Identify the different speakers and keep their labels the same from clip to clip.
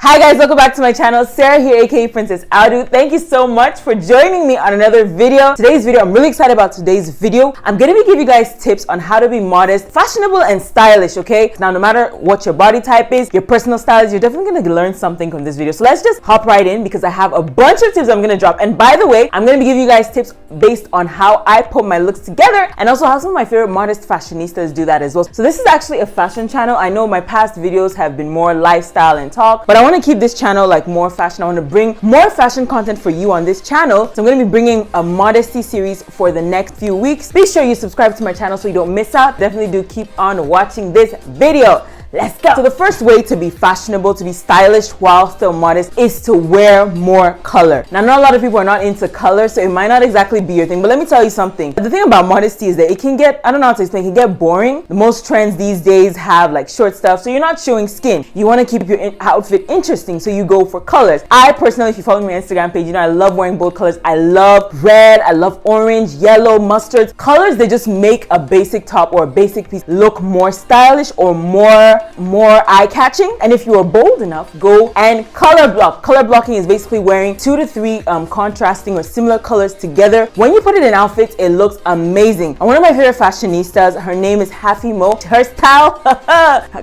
Speaker 1: Hi guys, welcome back to my channel. Sarah here, aka Princess Audu. Thank you so much for joining me on another video. Today's video, I'm really excited about today's video. I'm gonna be giving you guys tips on how to be modest, fashionable, and stylish, okay? Now, no matter what your body type is, your personal style is, you're definitely gonna learn something from this video. So let's just hop right in because I have a bunch of tips I'm gonna drop. And by the way, I'm gonna be giving you guys tips based on how I put my looks together and also how some of my favorite modest fashionistas do that as well. So this is actually a fashion channel. I know my past videos have been more lifestyle and talk, but I want to keep this channel like more fashion. I want to bring more fashion content for you on this channel. So I'm going to be bringing a modesty series for the next few weeks. Be sure you subscribe to my channel so you don't miss out. Definitely do keep on watching this video. Let's go. So the first way to be fashionable, to be stylish while still modest, is to wear more color. Now, not a lot of people are not into color, so it might not exactly be your thing, but let me tell you something. The thing about modesty is that it can get, I don't know how to explain, it can get boring. The most trends these days have like short stuff, so you're not showing skin. You want to keep your outfit interesting, so you go for colors. I personally, if you follow me on my Instagram page, you know I love wearing bold colors. I love red, I love orange, yellow, mustard. Colors, they just make a basic top or a basic piece look more stylish or more eye-catching. And if you are bold enough, go and color block. Color blocking is basically wearing 2 to 3 contrasting or similar colors together. When you put it in outfits, it looks amazing. And one of my favorite fashionistas, her name is Mo. Her style,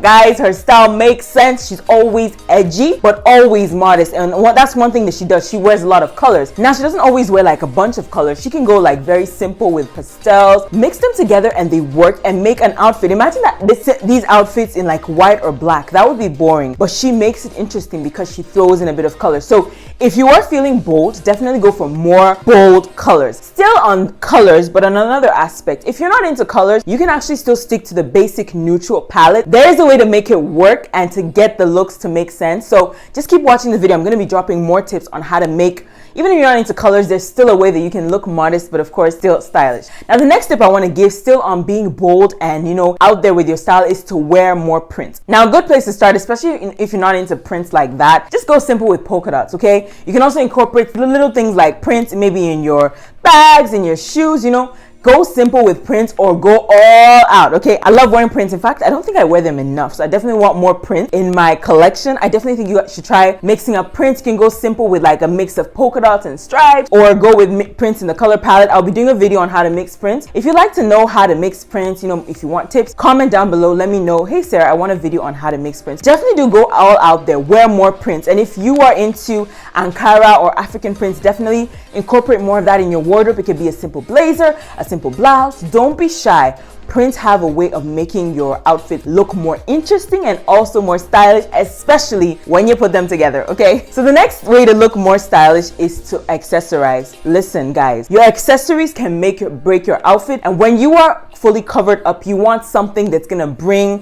Speaker 1: guys, her style makes sense. She's always edgy, but always modest. And that's one thing that she does. She wears a lot of colors. Now, she doesn't always wear like a bunch of colors. She can go like very simple with pastels, mix them together, and they work and make an outfit. Imagine that these outfits in like white or black. That would be boring, but she makes it interesting because she throws in a bit of color. So if you are feeling bold, definitely go for more bold colors. Still on colors, but on another aspect, if you're not into colors, you can actually still stick to the basic neutral palette. There is a way to make it work and to get the looks to make sense. So just keep watching the video. I'm going to be dropping more tips on how to make, even if you're not into colors, there's still a way that you can look modest, but of course still stylish. Now, the next tip I want to give, still on being bold and, you know, out there with your style, is to wear more prints. Now, a good place to start, especially if you're not into prints like that, just go simple with polka dots, okay? You can also incorporate little things like prints, maybe in your bags, in your shoes, you know. Go simple with prints or go all out, okay? I love wearing prints. In fact, I don't think I wear them enough, so I definitely want more prints in my collection. I definitely think you should try mixing up prints. You can go simple with like a mix of polka dots and stripes, or go with prints in the color palette. I'll be doing a video on how to mix prints. If you'd like to know how to mix prints, you know, if you want tips, comment down below. Let me know, hey Sarah, I want a video on how to mix prints. Definitely do go all out there, wear more prints. And if you are into Ankara or African prints, definitely incorporate more of that in your wardrobe. It could be a simple blazer, a simple blouse. Don't be shy. Prints have a way of making your outfit look more interesting and also more stylish, especially when you put them together, okay? So the next way to look more stylish is to accessorize. Listen, guys, your accessories can make or break your outfit. And when you are fully covered up, you want something that's gonna bring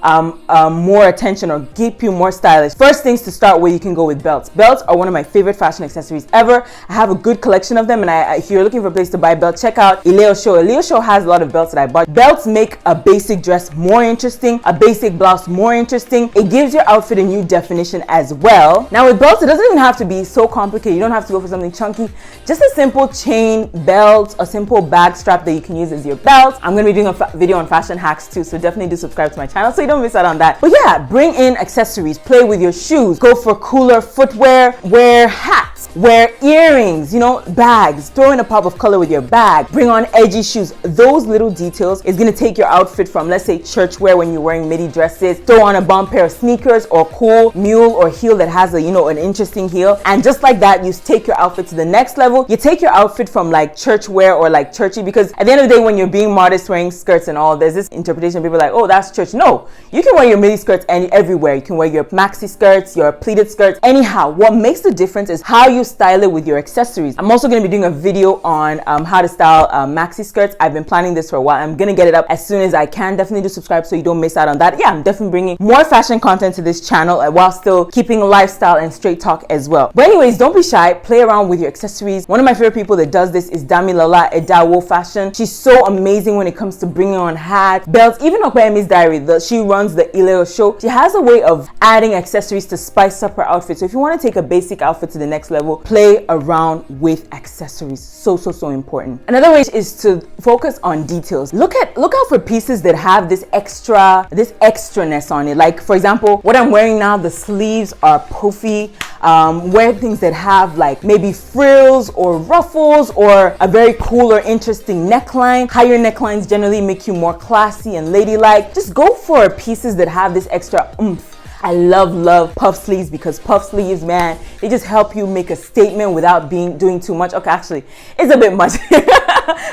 Speaker 1: more attention or keep you more stylish. First things to start with, you can go with belts. Belts are one of my favorite fashion accessories ever. I have a good collection of them, and if you're looking for a place to buy belts, check out Ileo Show. Ileo Show has a lot of belts that I bought. Belts make a basic dress more interesting, a basic blouse more interesting. It gives your outfit a new definition as well. Now with belts, it doesn't even have to be so complicated. You don't have to go for something chunky. Just a simple chain belt, a simple bag strap that you can use as your belt. I'm going to be doing a video on fashion hacks too, so definitely do subscribe to my channel so you don't miss out on that. But yeah, bring in accessories, play with your shoes, go for cooler footwear, wear hats, wear earrings, you know, bags, throw in a pop of color with your bag, bring on edgy shoes. Those little details is going to take your outfit from, let's say, church wear when you're wearing midi dresses, throw on a bomb pair of sneakers or cool mule or heel that has a, you know, an interesting heel, and just like that, you take your outfit to the next level. You take your outfit from like church wear or like churchy, because at the end of the day, when you're being modest wearing skirts and all, there's this interpretation, people are like, oh, that's church. No, you can wear your midi skirts everywhere. You can wear your maxi skirts, your pleated skirts. Anyhow, what makes the difference is how you style it with your accessories. I'm also going to be doing a video on how to style maxi skirts. I've been planning this for a while. I'm going to get it up as soon as I can. Definitely do subscribe so you don't miss out on that. Yeah, I'm definitely bringing more fashion content to this channel while still keeping lifestyle and straight talk as well. But anyways, don't be shy. Play around with your accessories. One of my favorite people that does this is Damilola Edawo Fashion. She's so amazing when it comes to bringing on hats, belts, even Okpeyemi's Diary. She runs the Ileo Show. She has a way of adding accessories to spice up her outfit. So if you want to take a basic outfit to the next level, fashionable, play around with accessories. So important. Another way is to focus on details. Look out for pieces that have this extraness on it. Like for example, what I'm wearing now, the sleeves are puffy. Wear things that have like maybe frills or ruffles or a very cool or interesting neckline. Higher necklines generally make you more classy and ladylike. Just go for pieces that have this extra oomph. I love puff sleeves, because puff sleeves, man, they just help you make a statement without doing too much. Okay, actually, it's a bit much.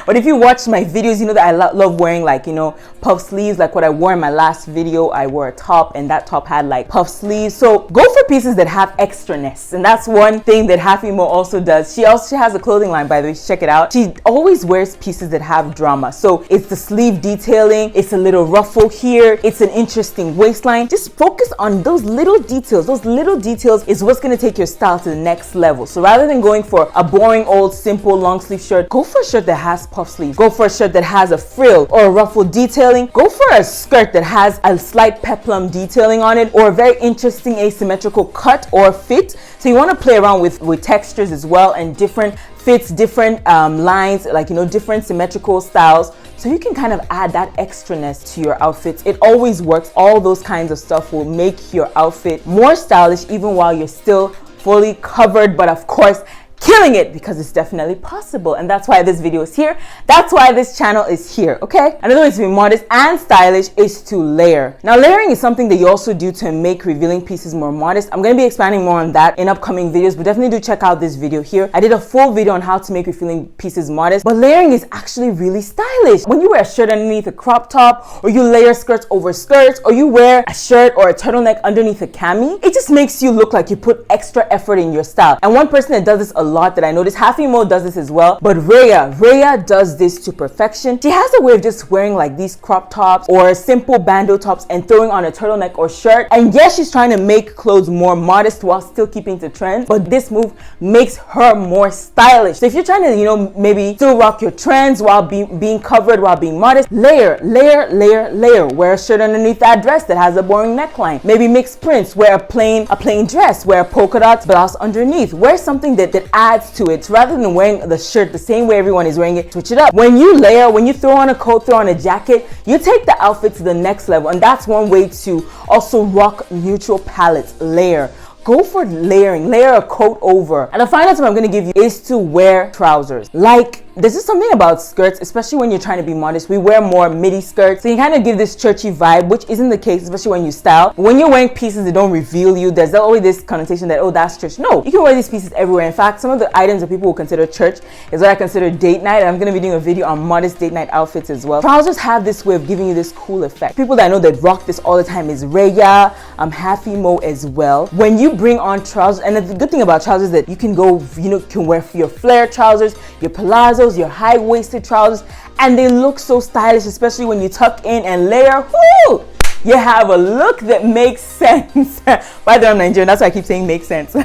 Speaker 1: But if you watch my videos, you know that I love wearing like, you know, puff sleeves. Like what I wore in my last video, I wore a top and that top had like puff sleeves. So go for pieces that have extraness. And that's one thing that Hafimo also does. She has a clothing line, by the way, check it out. She always wears pieces that have drama. So it's the sleeve detailing, it's a little ruffle here, it's an interesting waistline. Just focus on those little details. Those little details is what's going to take your style to the next level. So rather than going for a boring old simple long sleeve shirt, go for a shirt that has puff sleeves. Go for a shirt that has a frill or a ruffle detailing. Go for a skirt that has a slight peplum detailing on it, or a very interesting asymmetrical cut or fit. So you want to play around with textures as well, and different fits, different lines, like, you know, different symmetrical styles. So you can kind of add that extraness to your outfits. It always works. All those kinds of stuff will make your outfit more stylish even while you're still fully covered, but of course killing it, because it's definitely possible. And that's why this video is here. That's why this channel is here, okay? Another way to be modest and stylish is to layer. Now, layering is something that you also do to make revealing pieces more modest. I'm going to be expanding more on that in upcoming videos, but definitely do check out this video here. I did a full video on how to make revealing pieces modest, but layering is actually really stylish. When you wear a shirt underneath a crop top, or you layer skirts over skirts, or you wear a shirt or a turtleneck underneath a cami, it just makes you look like you put extra effort in your style. And one person that does this a lot that I noticed, Hafimo does this as well, but Rhea does this to perfection. She has a way of just wearing like these crop tops or simple bandeau tops and throwing on a turtleneck or shirt. And yes, she's trying to make clothes more modest while still keeping to trends, but this move makes her more stylish. So if you're trying to, you know, maybe still rock your trends while being covered, while being modest, layer. Wear a shirt underneath that dress that has a boring neckline. Maybe mix prints. Wear a plain dress. Wear a polka dot blouse underneath. Wear something that adds to it. So rather than wearing the shirt the same way everyone is wearing it, switch it up. When you layer, when you throw on a coat, throw on a jacket, you take the outfit to the next level. And that's one way to also rock neutral palettes. Layer. Go for layering. Layer a coat over. And the final tip I'm going to give you is to wear trousers. Like, this is something about skirts, especially when you're trying to be modest. We wear more midi skirts, so you kind of give this churchy vibe, which isn't the case, especially when you style. When you're wearing pieces that don't reveal you, there's always this connotation that, oh, that's church. No, you can wear these pieces everywhere. In fact, some of the items that people will consider church is what I consider date night. I'm going to be doing a video on modest date night outfits as well. Trousers have this way of giving you this cool effect. People that I know that rock this all the time is Rhea, Hafimo as well. When you bring on trousers, and the good thing about trousers is that you can go, you know, can wear your flare trousers, your palazzos, your high-waisted trousers, and they look so stylish, especially when you tuck in and layer. Woo! You have a look that makes sense. By the way, I'm Nigerian, that's why I keep saying makes sense.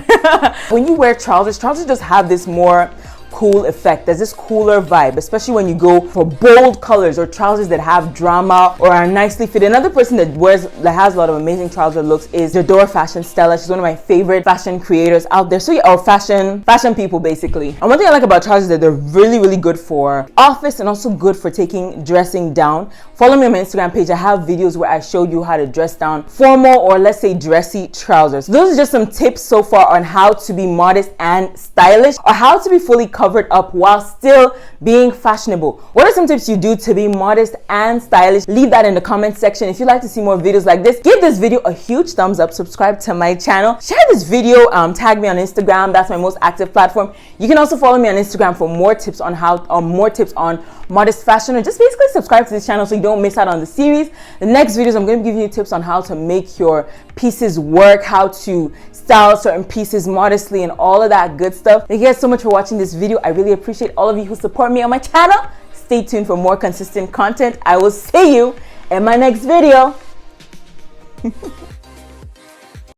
Speaker 1: When you wear trousers just have this more cool effect. There's this cooler vibe, especially when you go for bold colors or trousers that have drama or are nicely fitted. Another person that has a lot of amazing trouser looks is Fashionista. She's one of my favorite fashion creators out there. So yeah, or fashion people basically. And one thing I like about trousers is that they're really good for office and also good for dressing down. Follow me on my Instagram page. I have videos where I show you how to dress down formal or let's say dressy trousers. Those are just some tips so far on how to be modest and stylish, or how to be fully covered up while still being fashionable. What are some tips you do to be modest and stylish? Leave that in the comment section. If you'd like to see more videos like this, give this video a huge thumbs up, subscribe to my channel, share this video, tag me on Instagram. That's my most active platform. You can also follow me on Instagram for more tips on modest fashion, or just basically subscribe to this channel so you don't miss out on the series. The next videos, I'm going to give you tips on how to make your pieces work, how to style certain pieces modestly, and all of that good stuff. Thank you guys so much for watching this video. I really appreciate all of you who support me on my channel. Stay tuned for more consistent content. I will see you in my next video.